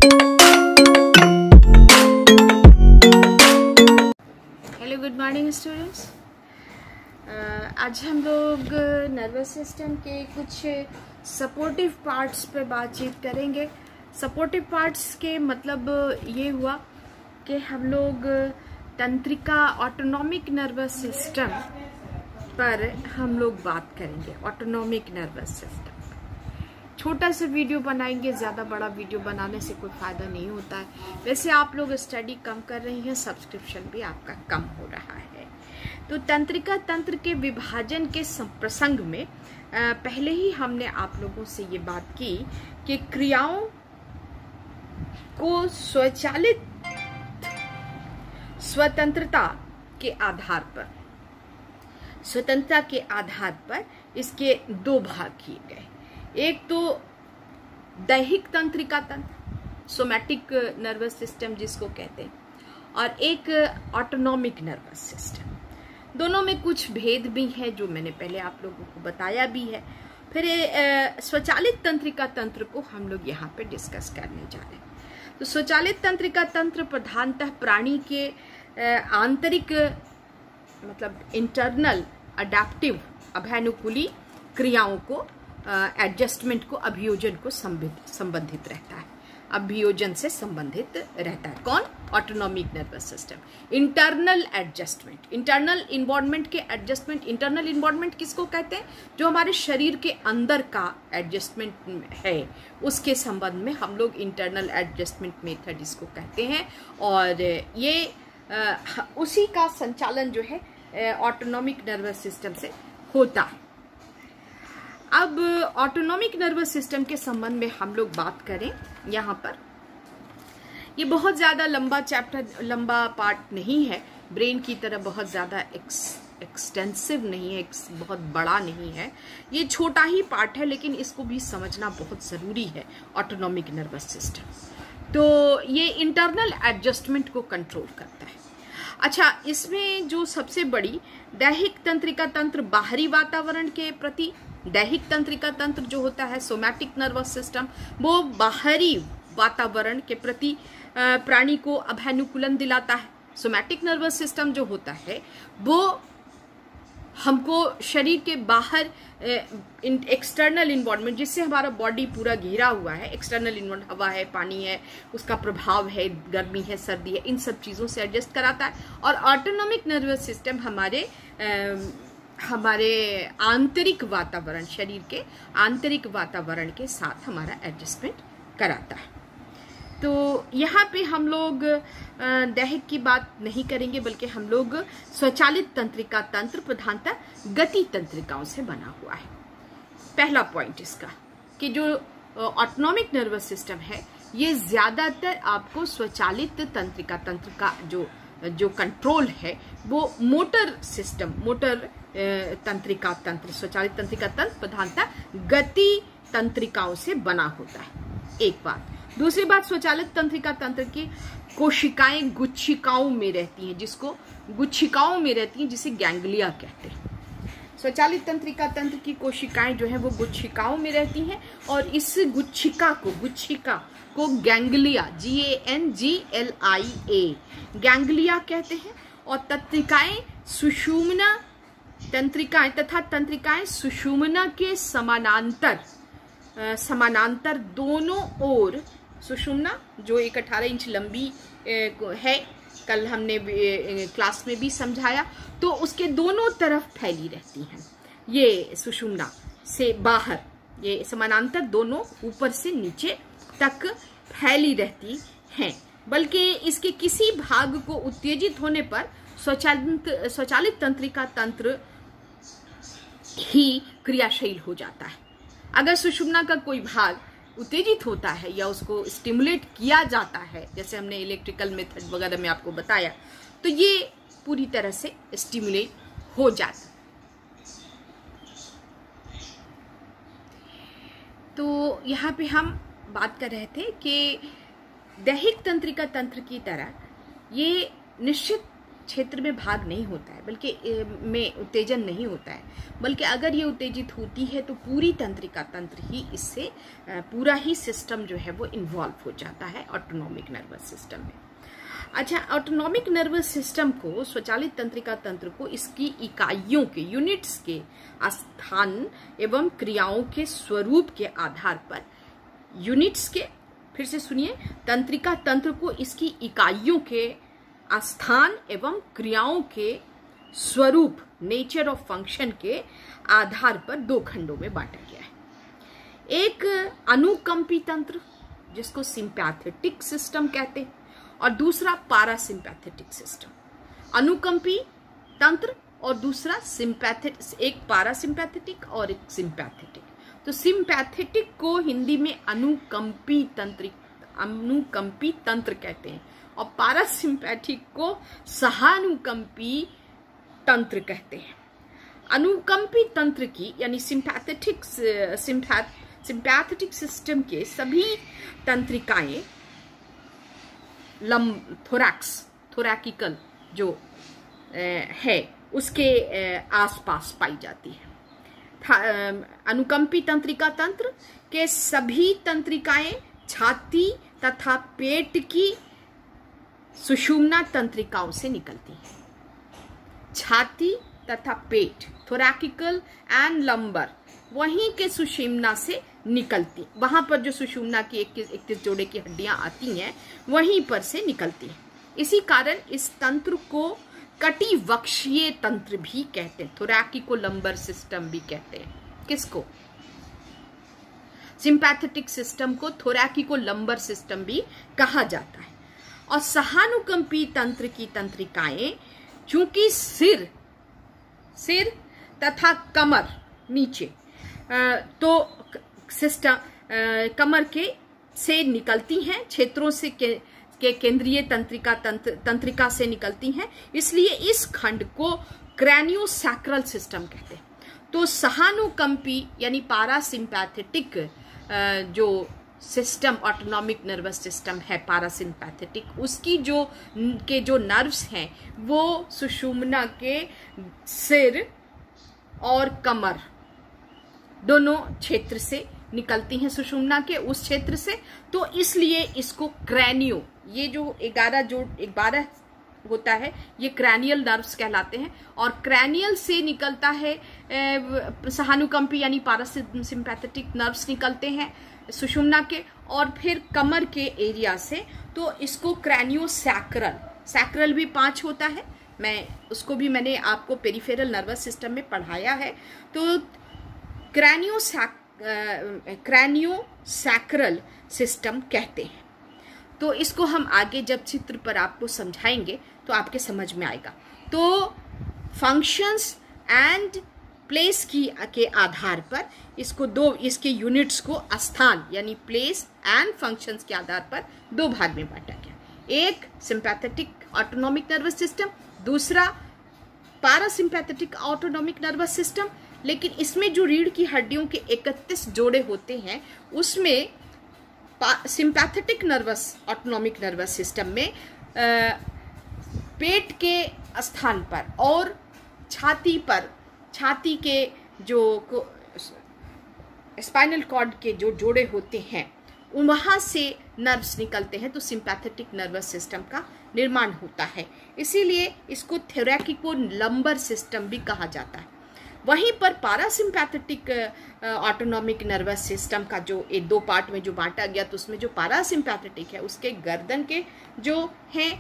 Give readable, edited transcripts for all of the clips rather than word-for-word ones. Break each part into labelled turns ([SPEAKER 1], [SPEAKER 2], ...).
[SPEAKER 1] Hello, good morning students. आज हम लोग नर्वस सिस्टम के कुछ सपोर्टिव पार्ट्स पे बातचीत करेंगे। सपोर्टिव पार्ट्स के मतलब ये हुआ कि हम लोग तंत्रिका ऑटोनॉमिक नर्वस सिस्टम पर हम लोग बात करेंगे। ऑटोनॉमिक नर्वस सिस्टम छोटा सा वीडियो बनाएंगे, ज़्यादा बड़ा वीडियो बनाने से कोई फ़ायदा नहीं होता है। वैसे आप लोग स्टडी कम कर रही हैं, सब्सक्रिप्शन भी आपका कम हो रहा है। तो तंत्रिका तंत्र के विभाजन के प्रसंग में पहले ही हमने आप लोगों से ये बात की कि क्रियाओं को स्वतंत्रता के आधार पर इसके दो भाग किए गए। एक तो दैहिक तंत्रिका तंत्र, सोमैटिक नर्वस सिस्टम जिसको कहते हैं, और एक ऑटोनॉमिक नर्वस सिस्टम। दोनों में कुछ भेद भी है जो मैंने पहले आप लोगों को बताया भी है। फिर स्वचालित तंत्रिका तंत्र को हम लोग यहाँ पे डिस्कस करने जा रहे हैं। तो स्वचालित तंत्रिका तंत्र प्रधानतः प्राणी के आंतरिक मतलब इंटरनल अडेप्टिव अभ्यानुकूली क्रियाओं को एडजस्टमेंट को अभियोजन को संबंधित रहता है। अभियोजन से संबंधित रहता है कौन? Autonomic nervous system. Internal adjustment, internal involvement के एडजस्टमेंट। इंटरनल इन्वॉल्वमेंट किसको कहते हैं? जो हमारे शरीर के अंदर का एडजस्टमेंट है, उसके संबंध में हम लोग इंटरनल एडजस्टमेंट मेथड इसको कहते हैं। और ये उसी का संचालन जो है ऑटोनॉमिक नर्वस सिस्टम से होता है। अब ऑटोनॉमिक नर्वस सिस्टम के संबंध में हम लोग बात करें यहाँ पर। ये बहुत ज़्यादा लंबा पार्ट नहीं है, ब्रेन की तरह बहुत ज़्यादा एक्सटेंसिव नहीं है, बहुत बड़ा नहीं है। ये छोटा ही पार्ट है, लेकिन इसको भी समझना बहुत ज़रूरी है। ऑटोनॉमिक नर्वस सिस्टम तो ये इंटरनल एडजस्टमेंट को कंट्रोल करता है। अच्छा, इसमें जो सबसे बड़ी दैहिक तंत्रिका तंत्र बाहरी वातावरण के प्रति, दैहिक तंत्रिका तंत्र जो होता है सोमैटिक नर्वस सिस्टम, वो बाहरी वातावरण के प्रति प्राणी को अभ्यानुकूलन दिलाता है। सोमैटिक नर्वस सिस्टम जो होता है वो हमको शरीर के बाहर एक्सटर्नल इन्वायरमेंट, जिससे हमारा बॉडी पूरा घिरा हुआ है, एक्सटर्नल इन्वायरमेंट, हवा है, पानी है, उसका प्रभाव है, गर्मी है, सर्दी है, इन सब चीज़ों से एडजस्ट कराता है। और ऑटोनॉमिक नर्वस सिस्टम हमारे आंतरिक वातावरण, शरीर के आंतरिक वातावरण के साथ हमारा एडजस्टमेंट कराता है। तो यहाँ पे हम लोग दैहिक की बात नहीं करेंगे, बल्कि हम लोग स्वचालित तंत्रिका तंत्र प्रधानतः गति तंत्रिकाओं से बना हुआ है। पहला पॉइंट इसका कि जो ऑटोनॉमिक नर्वस सिस्टम है, ये ज्यादातर आपको स्वचालित तंत्रिका तंत्र का जो कंट्रोल है वो मोटर सिस्टम, मोटर तंत्रिका तंत्र, स्वचालित तंत्रिका तंत्र प्रधानतः गति तंत्रिकाओं से बना होता है। एक बात। दूसरी बात, स्वचालित तंत्रिका तंत्र की कोशिकाएं गुच्छिकाओं में रहती हैं, जिसे गैंग्लिया कहते हैं। स्वचालित तंत्रिका तंत्र की कोशिकाएं जो है वो गुच्छिकाओं में रहती हैं, और इस गुच्छिका को गैंग्लिया, GANGLIA, गैंग्लिया कहते हैं। और तंत्रिकाएं सुषुम्ना तंत्रिकाएं तथा तंत्रिकाएं सुषुम्ना के समानांतर दोनों ओर, सुषुम्ना जो 18 इंच लंबी है, कल हमने क्लास में भी समझाया, तो उसके दोनों तरफ फैली रहती हैं। ये सुषुम्ना से बाहर, ये समानांतर दोनों ऊपर से नीचे तक फैली रहती हैं, बल्कि इसके किसी भाग को उत्तेजित होने पर स्वचालित तंत्रिका तंत्र ही क्रियाशील हो जाता है। अगर सुषुम्ना का कोई भाग उत्तेजित होता है या उसको स्टिमुलेट किया जाता है, जैसे हमने इलेक्ट्रिकल मेथड वगैरह में आपको बताया, तो ये पूरी तरह से स्टिमुलेट हो जाता है। तो यहाँ पे हम बात कर रहे थे कि दैहिक तंत्रिका तंत्र की तरह ये निश्चित क्षेत्र में भाग नहीं होता है, बल्कि में उत्तेजन नहीं होता है, बल्कि अगर ये उत्तेजित होती है तो पूरी तंत्रिका तंत्र ही इससे पूरा ही सिस्टम जो है वो इन्वॉल्व हो जाता है ऑटोनॉमिक नर्वस सिस्टम में। अच्छा, ऑटोनॉमिक नर्वस सिस्टम को, स्वचालित तंत्रिका तंत्र को इसकी इकाइयों के, यूनिट्स के स्थान एवं क्रियाओं के स्वरूप के आधार पर, यूनिट्स के, फिर से सुनिए, तंत्रिका तंत्र को इसकी इकाइयों के स्थान एवं क्रियाओं के स्वरूप, नेचर ऑफ फंक्शन के आधार पर दो खंडों में बांटा गया है। एक अनुकंपी तंत्र जिसको सिंपैथेटिक सिस्टम कहते हैं, और दूसरा पारासिम्पैथेटिक सिस्टम। अनुकंपी तंत्र और दूसरा सिंपैथेटिक, एक पारासिम्पैथेटिक और एक सिंपैथेटिक। तो सिंपैथेटिक को हिंदी में अनुकंपी तंत्र कहते हैं, और पारासिम्पैथिक को सहानुकंपी तंत्र कहते हैं। अनुकंपी तंत्र की यानी सिंपैथेटिक सिस्टम के सभी तंत्रिकाएं थोरैकिकल जो है उसके आसपास पाई जाती है। अनुकंपी तंत्रिका तंत्र के सभी तंत्रिकाएं छाती तथा पेट की सुषुम्ना तंत्रिकाओं से निकलती हैं। छाती तथा पेट, थोरैकिकल एंड लंबर, वहीं के सुषुम्ना से निकलती, वहां पर जो सुषुम्ना की 21 जोड़े की हड्डियां आती हैं वहीं पर से निकलती हैं। इसी कारण इस तंत्र को कटिवक्षीय तंत्र भी कहते हैं, थोरैकिको लंबर सिस्टम भी कहते हैं। किसको? सिंपैथेटिक सिस्टम को थोरैकिको लंबर सिस्टम भी कहा जाता है। और सहानुकंपी तंत्र की तंत्रिकाएं चूंकि सिर तथा कमर नीचे तो सिस्टम कमर के से निकलती हैं, क्षेत्रों से के केंद्रीय तंत्रिका से निकलती हैं, इसलिए इस खंड को क्रैनियोसैक्रल सिस्टम कहते हैं। तो सहानुकंपी यानी पारासिम्पैथेटिक जो सिस्टम, ऑटोनॉमिक नर्वस सिस्टम है पारासिम्पैथेटिक, उसकी जो नर्व्स हैं वो सुषुम्ना के सिर और कमर दोनों क्षेत्र से निकलती हैं, सुषुम्ना के उस क्षेत्र से। तो इसलिए इसको क्रैनियो, ये जो 12 होता है, ये क्रैनियल नर्व्स कहलाते हैं। और क्रैनियल से निकलता है सहानुकंपी यानी पारासिम्पैथेटिक नर्व्स निकलते हैं सुषुम्ना के, और फिर कमर के एरिया से तो इसको क्रैनियोसैक्रल, सैक्रल भी 5 होता है, मैंने आपको पेरिफेरल नर्वस सिस्टम में पढ़ाया है। तो क्रैनियोसैक्रल सिस्टम कहते हैं। तो इसको हम आगे जब चित्र पर आपको समझाएंगे तो आपके समझ में आएगा। तो फंक्शंस एंड प्लेस के आधार पर इसके यूनिट्स को स्थान यानी प्लेस एंड फंक्शंस के आधार पर दो भाग में बांटा गया। एक सिंपैथेटिक ऑटोनॉमिक नर्वस सिस्टम, दूसरा पारासिम्पैथेटिक ऑटोनॉमिक नर्वस सिस्टम। लेकिन इसमें जो रीढ़ की हड्डियों के 31 जोड़े होते हैं उसमें सिंपैथेटिक ऑटोनॉमिक नर्वस सिस्टम में पेट के स्थान पर और छाती के जो स्पाइनल कॉर्ड के जो जोड़े होते हैं वहां से नर्व्स निकलते हैं, तो सिंपैथेटिक नर्वस सिस्टम का निर्माण होता है। इसीलिए इसको थोरैकिको लंबर सिस्टम भी कहा जाता है। वहीं पर पारासिम्पैथेटिक ऑटोनॉमिक नर्वस सिस्टम का जो 2 पार्ट में जो बांटा गया, तो उसमें जो पारासिम्पैथेटिक है उसके गर्दन के जो हैं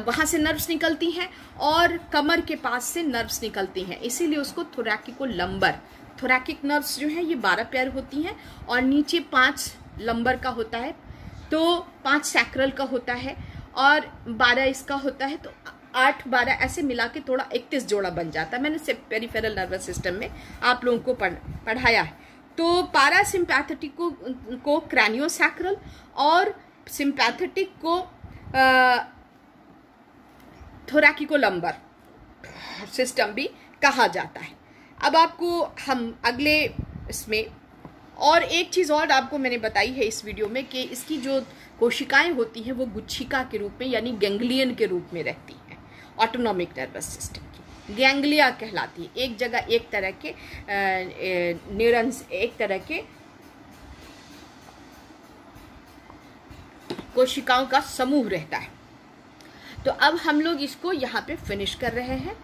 [SPEAKER 1] वहाँ से नर्व्स निकलती हैं और कमर के पास से नर्व्स निकलती हैं, इसीलिए उसको थोरैकिको लंबर। थोरैकिक नर्व्स जो हैं ये 12 पेयर होती हैं और नीचे 5 लंबर का होता है, तो 5 सैक्रल का होता है और 12 इसका होता है, तो 8 12 ऐसे मिला के थोड़ा 31 जोड़ा बन जाता है। मैंने सिर्फ पेरिफेरल नर्वस सिस्टम में आप लोगों को पढ़ाया है। तो पारासिम्पैथेटिक को क्रैनियोसैक्रल और सिम्पैथेटिक को थोरैकिको लंबर सिस्टम भी कहा जाता है। अब आपको हम अगले इसमें और एक चीज़ और आपको मैंने बताई है इस वीडियो में कि इसकी जो कोशिकाएं होती हैं वो गुच्छिका के रूप में यानी गैंग्लियन के रूप में रहती हैं ऑटोनॉमिक नर्वस सिस्टम की। गैंग्लिया कहलाती है, एक जगह एक तरह के न्यूरॉन्स, एक तरह के कोशिकाओं का समूह रहता है। तो अब हम लोग इसको यहाँ पे फिनिश कर रहे हैं।